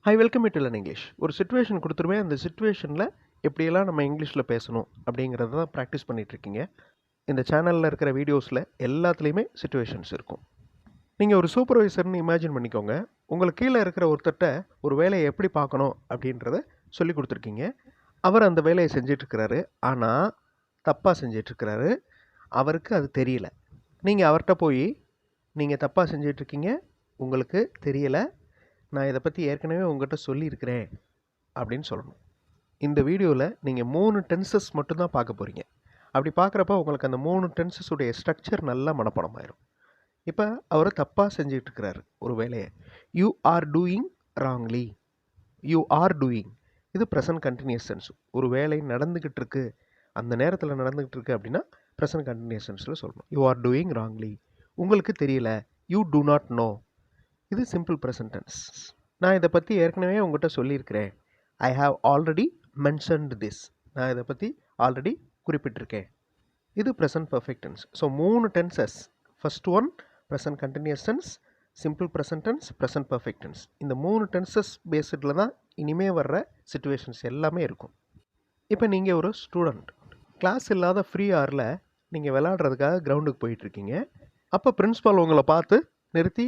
High welcome to learn English. ஒரு situation கொடுத்துருவேன். அந்த சிச்சுவேஷனில் எப்படியெல்லாம் நம்ம இங்கிலீஷில் பேசணும் அப்படிங்கிறத தான் ப்ராக்டிஸ் பண்ணிகிட்ருக்கீங்க. இந்த சேனலில் இருக்கிற வீடியோஸில் எல்லாத்துலேயுமே சிச்சுவேஷன்ஸ் இருக்கும். நீங்கள் ஒரு சூப்பர்வைசர்னு இமேஜின் பண்ணிக்கோங்க. உங்களுக்கு கீழே இருக்கிற ஒருத்தட்ட ஒரு வேலையை எப்படி பார்க்கணும் அப்படின்றத சொல்லி கொடுத்துருக்கீங்க. அவர் அந்த வேலையை செஞ்சிட்ருக்கிறாரு, ஆனால் தப்பாக செஞ்சிட்ருக்கிறாரு. அவருக்கு அது தெரியல. நீங்கள் அவர்கிட்ட போய் நீங்கள் தப்பாக செஞ்சிட்ருக்கீங்க, உங்களுக்கு தெரியலை, நான் இதை பற்றி ஏற்கனவே உங்கள்கிட்ட சொல்லியிருக்கிறேன் அப்படின்னு சொல்லணும். இந்த வீடியோவில் நீங்கள் 3 டென்சஸ் மட்டும்தான் பார்க்க போகிறீங்க. அப்படி பார்க்குறப்ப உங்களுக்கு அந்த 3 டென்சஸுடைய ஸ்ட்ரக்சர் நல்லா மனப்பாடமாயிரும். இப்போ அவர் தப்பாக செஞ்சிட்ருக்கிறாரு ஒரு வேலையை. You are doing wrongly. You are doing, இது ப்ரெசன்ட் கண்டினியூஸ் டென்ஸ். ஒரு வேலை நடந்துக்கிட்டு இருக்கு, அந்த நேரத்தில் நடந்துக்கிட்டு இருக்கு அப்படின்னா ப்ரெசன்ட் கண்டினியூஸ் டென்ஸில் சொல்லணும். You are doing wrongly. உங்களுக்கு தெரியல, யூ டூ நாட் நோ, இது சிம்பிள் ப்ரெசன்ட் டென்ஸ். நான் இதை பற்றி ஏற்கனவே உங்கள்கிட்ட சொல்லியிருக்கிறேன். I have already mentioned this. நான் இதை பற்றி ஆல்ரெடி குறிப்பிட்டிருக்கேன். இது present perfect tense. So 3 tenses. First one present continuous tense, simple present tense, present perfect tense. இந்த 3 டென்சஸ் பேஸ்டில் தான் இனிமே வர்ற சிச்சுவேஷன்ஸ் எல்லாமே இருக்கும். இப்போ நீங்கள் ஒரு ஸ்டூடெண்ட், கிளாஸ் இல்லாத ஃப்ரீ ஹவரில் நீங்கள் விளையாடுறதுக்காக கிரவுண்டுக்கு போயிட்டுருக்கீங்க. அப்போ பிரின்ஸ்பால் உங்களை பார்த்து நிறுத்தி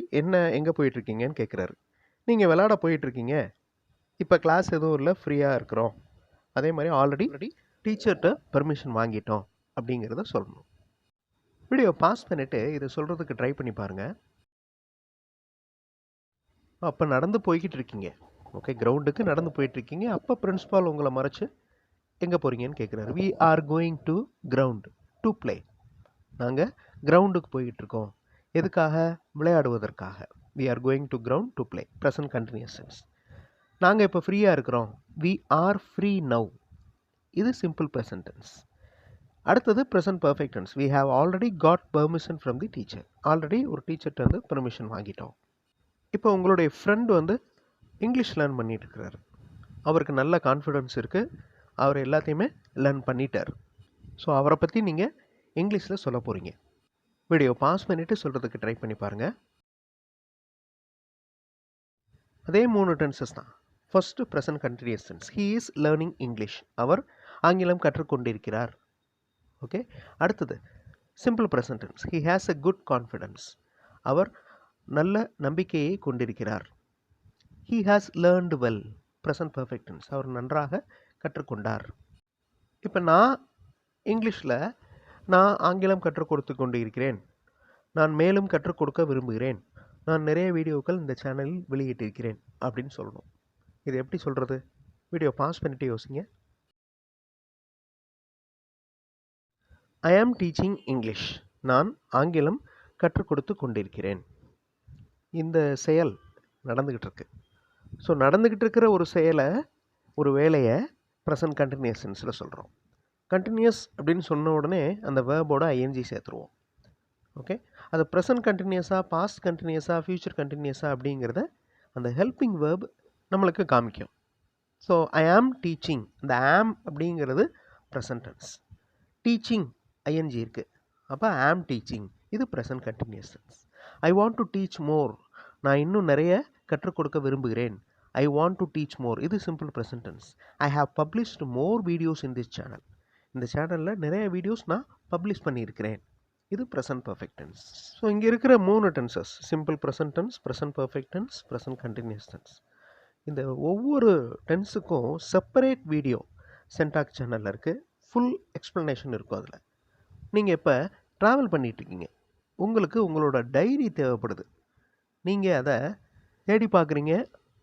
எங்கே போயிட்டுருக்கீங்கன்னு கேட்குறாரு. நீங்கள் விளையாட போயிட்டுருக்கீங்க, இப்போ கிளாஸ் எதுவும் இல்லை, ஃப்ரீயாக இருக்கிறோம், அதே மாதிரி ஆல்ரெடி டீச்சர்கிட்ட பெர்மிஷன் வாங்கிட்டோம் அப்படிங்கிறத சொல்லணும். வீடியோ பாஸ் பண்ணிவிட்டு இதை சொல்கிறதுக்கு ட்ரை பண்ணி பாருங்கள். அப்போ நடந்து போய்கிட்டு இருக்கீங்க, ஓகே, கிரவுண்டுக்கு நடந்து போயிட்டுருக்கீங்க. அப்போ பிரின்ஸ்பால் உங்களை மறைச்சு எங்கே போகிறீங்கன்னு கேட்குறாரு. We are going to ground to play. நாங்கள் கிரவுண்டுக்கு போய்கிட்டுருக்கோம். எதுக்காக? விளையாடுவதற்காக. We are going to ground to play, present continuous tense. நாங்கள் இப்போ ஃப்ரீயாக இருக்கிறோம். வி ஆர் ஃப்ரீ நவ், இது சிம்பிள் ப்ரெசன்ட் டென்ஸ். அடுத்தது present perfect tense. We have already got permission from the teacher. Already ஒரு டீச்சர்கிட்ட வந்து பெர்மிஷன் வாங்கிட்டோம். இப்போ உங்களுடைய ஃப்ரெண்டு வந்து இங்கிலீஷ் லேர்ன் பண்ணிட்டு இருக்கிறாரு. அவருக்கு நல்ல கான்ஃபிடென்ஸ் இருக்குது, அவர் எல்லாத்தையுமே லேர்ன் பண்ணிட்டார். ஸோ அவரை பற்றி நீங்கள் இங்கிலீஷில் சொல்ல போகிறீங்க. வீடியோ பாஸ் பண்ணிவிட்டு சொல்கிறதுக்கு ட்ரை பண்ணி பாருங்கள். அதே 3 டென்சஸ் தான். First present continuous tense. He is learning English. அவர் ஆங்கிலம் கற்றுக்கொண்டிருக்கிறார். ஓகே. அடுத்தது simple present tense. He has a good confidence. அவர் நல்ல நம்பிக்கையை கொண்டிருக்கிறார். He has learned well. Present perfect tense. அவர் நன்றாக கற்றுக்கொண்டார். இப்போ நான் இங்கிலீஷில் நான் ஆங்கிலம் கற்றுக் கொடுத்து கொண்டு இருக்கிறேன், நான் மேலும் கற்றுக் கொடுக்க விரும்புகிறேன், நான் நிறைய வீடியோக்கள் இந்த சேனலில் வெளியிட்டிருக்கிறேன் அப்படின்னு சொல்லணும். இது எப்படி சொல்கிறது? வீடியோ பாஸ் பண்ணிட்டு யோசிங்க. ஐ ஆம் டீச்சிங் இங்கிலீஷ். நான் ஆங்கிலம் கற்றுக் கொடுத்து கொண்டிருக்கிறேன். இந்த செயல் நடந்துக்கிட்டு இருக்கு. ஸோ நடந்துக்கிட்டு இருக்கிற ஒரு செயலை, ஒரு வேலையை ப்ரெசன்ட் கண்டினியூஸ் டென்ஸில் சொல்கிறோம். கண்டினியூஸ் அப்படின்னு சொன்ன உடனே அந்த வேர்போட ஐஎன்ஜி சேர்த்துருவோம். ஓகே. அது ப்ரெசன்ட் கண்டினியூஸாக, பாஸ்ட் கண்டினியூஸாக, ஃப்யூச்சர் கண்டினியூஸாக அப்படிங்கிறத அந்த ஹெல்பிங் வேர்ப் நம்மளுக்கு காமிக்கும். ஸோ ஐ ஆம் டீச்சிங், இந்த ஆம் அப்படிங்கிறது ப்ரெசன்ட் டென்ஸ். டீச்சிங் ஐஎன்ஜி இருக்குது, அப்போ ஆம் டீச்சிங், இது present continuous tense. I want to teach more. நான் இன்னும் நிறைய கற்றுக் கொடுக்க விரும்புகிறேன். I want to teach more, இது simple present tense. I have published more videos in this channel. இந்த சேனலில் நிறைய வீடியோஸ் நான் பப்ளிஷ் பண்ணியிருக்கிறேன், இது ப்ரெசன்ட் பர்ஃபெக்ட் டென்ஸ். ஸோ இங்கே இருக்கிற 3 tenses, simple present tense, present perfect tense, present continuous tense. இந்த ஒவ்வொரு டென்ஸுக்கும் செப்பரேட் வீடியோ சென்டாக் சேனலில் இருக்குது. ஃபுல் எக்ஸ்ப்ளனேஷன் இருக்கும் அதில். நீங்கள் இப்போ ட்ராவல் பண்ணிகிட்ருக்கீங்க, உங்களுக்கு உங்களோட டைரி தேவைப்படுது. நீங்கள் அதை தேடி பார்க்குறீங்க,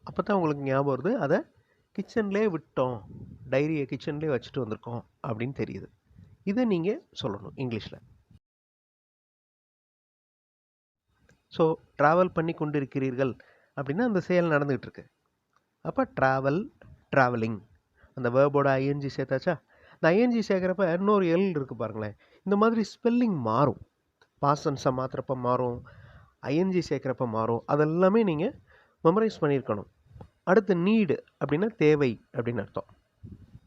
அப்போ தான் உங்களுக்கு ஞாபகம் வருது, அதை கிச்சன்லேயே விட்டோம், டைரியை கிச்சன்லேயே வச்சுட்டு வந்திருக்கோம் அப்படின்னு தெரியுது. இதை நீங்கள் சொல்லணும் இங்கிலீஷில். ஸோ ட்ராவல் பண்ணி கொண்டு இருக்கிறீர்கள் அப்படின்னா அந்த செயல் நடந்துகிட்டு இருக்கு. அப்போ ட்ராவல், ட்ராவலிங், அந்த வேர்போட ஐஎன்ஜி சேர்த்தாச்சா? இந்த ஐஎன்ஜி சேர்க்குறப்ப இன்னொரு எல் இருக்குது பாருங்களேன். இந்த மாதிரி ஸ்பெல்லிங் மாறும். பாசன்ஸை மாத்திரப்ப மாறும், ஐஎன்ஜி சேர்க்குறப்ப மாறும். அதெல்லாமே நீங்கள் மெமரைஸ் பண்ணியிருக்கணும். அடுத்து நீடு அப்படின்னா தேவை அப்படின்னு அர்த்தம்.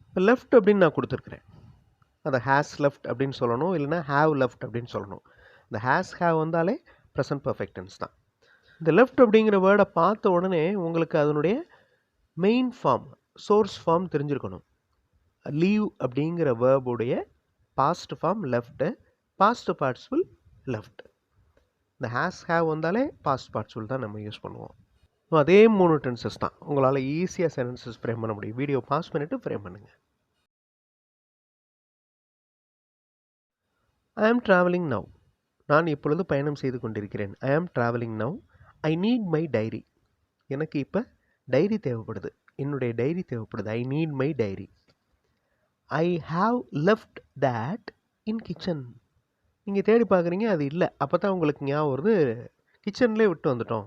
இப்போ லெஃப்ட் அப்படின்னு நான் கொடுத்துருக்குறேன், அதை ஹேஸ் லெஃப்ட் அப்படின்னு சொல்லணும், இல்லைனா ஹேவ் லெஃப்ட் அப்படின்னு சொல்லணும். இந்த ஹேஸ் ஹேவ் வந்தாலே ப்ரெசன்ட் பர்ஃபெக்ட் டென்ஸ் தான். இந்த லெஃப்ட் அப்படிங்கிற வேர்டை பார்த்த உடனே உங்களுக்கு அதனுடைய மெயின் ஃபார்ம், சோர்ஸ் ஃபார்ம் தெரிஞ்சிருக்கணும். லீவ் அப்படிங்கிற வேர்புடைய past form left, past participle left. இந்த ஹேஸ் ஹேவ் வந்தாலே பாஸ்ட் பார்ட்ஸ்ஃபுல் தான் நம்ம யூஸ் பண்ணுவோம். அதே 3 டென்சஸ் தான் உங்களால் ஈஸியாக சென்டென்சஸ் ஃப்ரேம் பண்ண முடியும். வீடியோ பாஸ் பண்ணிவிட்டு ஃப்ரேம் பண்ணுங்கள். ஐ ஆம் ட்ராவலிங் நவ். நான் இப்பொழுது பயணம் செய்து கொண்டிருக்கிறேன். I am travelling now. I need my diary. எனக்கு இப்போ டைரி தேவைப்படுது. என்னுடைய டைரி தேவைப்படுது. I need my diary. I have left that in kitchen. நீங்கள் தேடி பார்க்குறீங்க, அது இல்லை. அப்போ தான் உங்களுக்கு ஞாபகம் வருது, கிச்சன்லேயே விட்டு வந்துட்டோம்.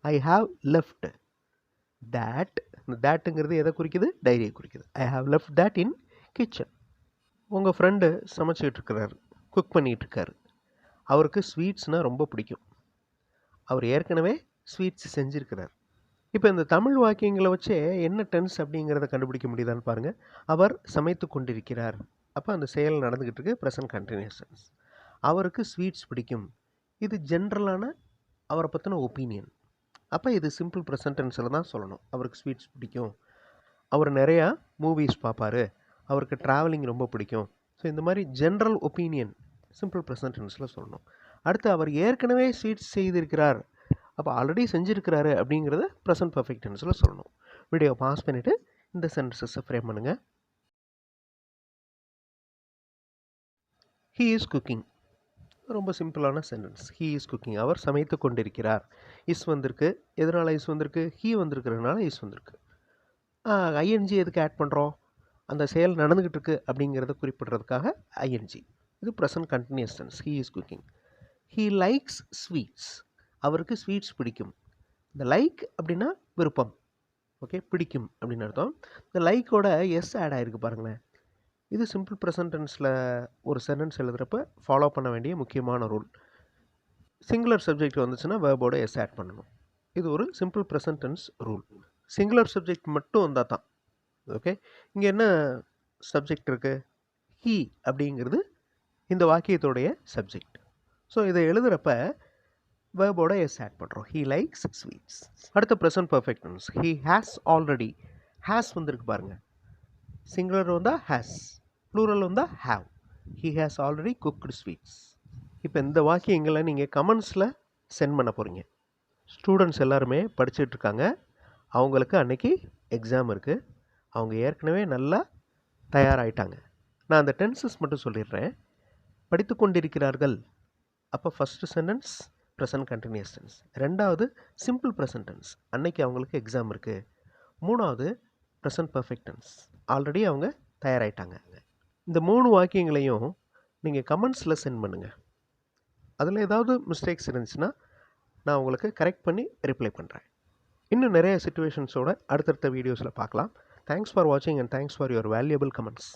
ஐ ஹாவ் லெஃப்ட் தேட். இந்த தேட்டுங்கிறது எதை குறிக்குது? டைரியை குறிக்குது. ஐ have left that in kitchen. உங்கள் ஃப்ரெண்டு சமைச்சிக்கிட்டு இருக்கிறாரு, குக் பண்ணிகிட்ருக்காரு. அவருக்கு ஸ்வீட்ஸ்னால் ரொம்ப பிடிக்கும். அவர் ஏற்கனவே ஸ்வீட்ஸ் செஞ்சுருக்கிறார். இப்போ இந்த தமிழ் வாக்கியங்களை வச்சே என்ன டென்ஸ் அப்படிங்கிறத கண்டுபிடிக்க முடியுதான்னு பாருங்கள். அவர் சமைத்து கொண்டிருக்கிறார். அப்போ அந்த செயல் நடந்துக்கிட்டு இருக்கு, ப்ரெசன்ட் கண்டினியூஸ் டென்ஸ். அவருக்கு ஸ்வீட்ஸ் பிடிக்கும். இது ஜென்ரலான அவரை பற்றின ஒப்பீனியன். அப்போ இது சிம்பிள் ப்ரெசன்ட் டென்ஸில் தான் சொல்லணும். அவருக்கு ஸ்வீட்ஸ் பிடிக்கும், அவர் நிறையா மூவிஸ் பார்ப்பார், அவருக்கு ட்ராவலிங் ரொம்ப பிடிக்கும். ஸோ இந்த மாதிரி ஜென்ரல் ஒப்பீனியன் சிம்பிள் ப்ரெசன்ட் டென்ஸில் சொல்லணும். அடுத்து அவர் ஏற்கனவே ஸ்வீட்ஸ் செய்திருக்கிறார், அப்போ ஆல்ரெடி செஞ்சுருக்கிறாரு அப்படிங்கிறத ப்ரெசன்ட் பர்ஃபெக்ட் டென்ஸில் சொல்லணும். வீடியோ பாஸ் பண்ணிவிட்டு இந்த சென்டென்சஸை ஃப்ரேம் பண்ணுங்கள். He is cooking. ரொம்ப சிம்பிளான சென்டென்ஸ். He is cooking. அவர் சமைத்து கொண்டிருக்கிறார். இஸ் வந்திருக்கு. எதனால் இஸ் வந்திருக்கு? ஹீ வந்திருக்கிறதுனால இஸ் வந்திருக்கு. ஐஎன்ஜி எதுக்கு ஆட் பண்ணுறோம்? அந்த செயல் நடந்துக்கிட்டு இருக்கு அப்படிங்கிறத குறிப்பிடுறதுக்காக ஐஎன்ஜி. இது present continuous tense. He is cooking. He likes sweets. அவருக்கு ஸ்வீட்ஸ் பிடிக்கும். இந்த லைக் அப்படின்னா விருப்பம், ஓகே, பிடிக்கும் அப்படின்னு அர்த்தம். இந்த லைக்கோட எஸ் ஆட் ஆகிருக்கு பாருங்களேன். இது சிம்பிள் ப்ரெசன்ட் டென்ஸில் ஒரு சென்டென்ஸ் எழுதுகிறப்ப ஃபாலோ பண்ண வேண்டிய முக்கியமான ரூல். சிங்குலர் சப்ஜெக்ட் வந்துச்சுன்னா வேர்போட எஸ் ஆட் பண்ணணும். இது ஒரு simple present tense rule. Singular subject மட்டும் வந்தால் தான், ஓகே. இங்கே என்ன சப்ஜெக்ட் இருக்குது? ஹீ அப்படிங்கிறது இந்த வாக்கியத்தோடைய சப்ஜெக்ட். ஸோ இதை எழுதுகிறப்ப வேர்போட எஸ் ஆட் பண்ணுறோம். He likes sweets. அடுத்த present perfect tense. He has already. Has வந்திருக்கு பாருங்கள். சிங்குலர் வந்தால் ஹேஸ், ப்ளூரல் வந்தால் have. He has already cooked sweets. இப்போ இந்த வாக்கியங்களை நீங்கள் கமெண்ட்ஸில் சென்ட் பண்ண போகிறீங்க. ஸ்டூடெண்ட்ஸ் எல்லாருமே படிச்சுட்ருக்காங்க. அவங்களுக்கு அன்றைக்கி எக்ஸாம் இருக்குது. அவங்க ஏற்கனவே நல்லா தயாராகிட்டாங்க. நான் அந்த டென்சஸ் மட்டும் சொல்லிடுறேன். படித்து கொண்டிருக்கிறார்கள். அப்போ first sentence present continuous tense. ரெண்டாவது சிம்பிள் ப்ரெசன்ட் டென்ஸ், அன்னைக்கு அவங்களுக்கு எக்ஸாம் இருக்குது. மூணாவது ப்ரெசன்ட் பர்ஃபெக்ட் டென்ஸ், ஆல்ரெடி அவங்க தயாராகிட்டாங்க. இந்த 3 வாக்கியங்களையும் நீங்கள் கமெண்ட்ஸில் சென்ட் பண்ணுங்கள். அதில் ஏதாவது மிஸ்டேக்ஸ் இருந்துச்சுன்னா நான் உங்களுக்கு கரெக்ட் பண்ணி ரிப்ளை பண்ணுறேன். இன்னும் நிறைய சிச்சுவேஷன்ஸோட அடுத்தடுத்த வீடியோஸில் பார்க்கலாம். தேங்க்ஸ் ஃபார் வாட்சிங் and thanks for your valuable comments.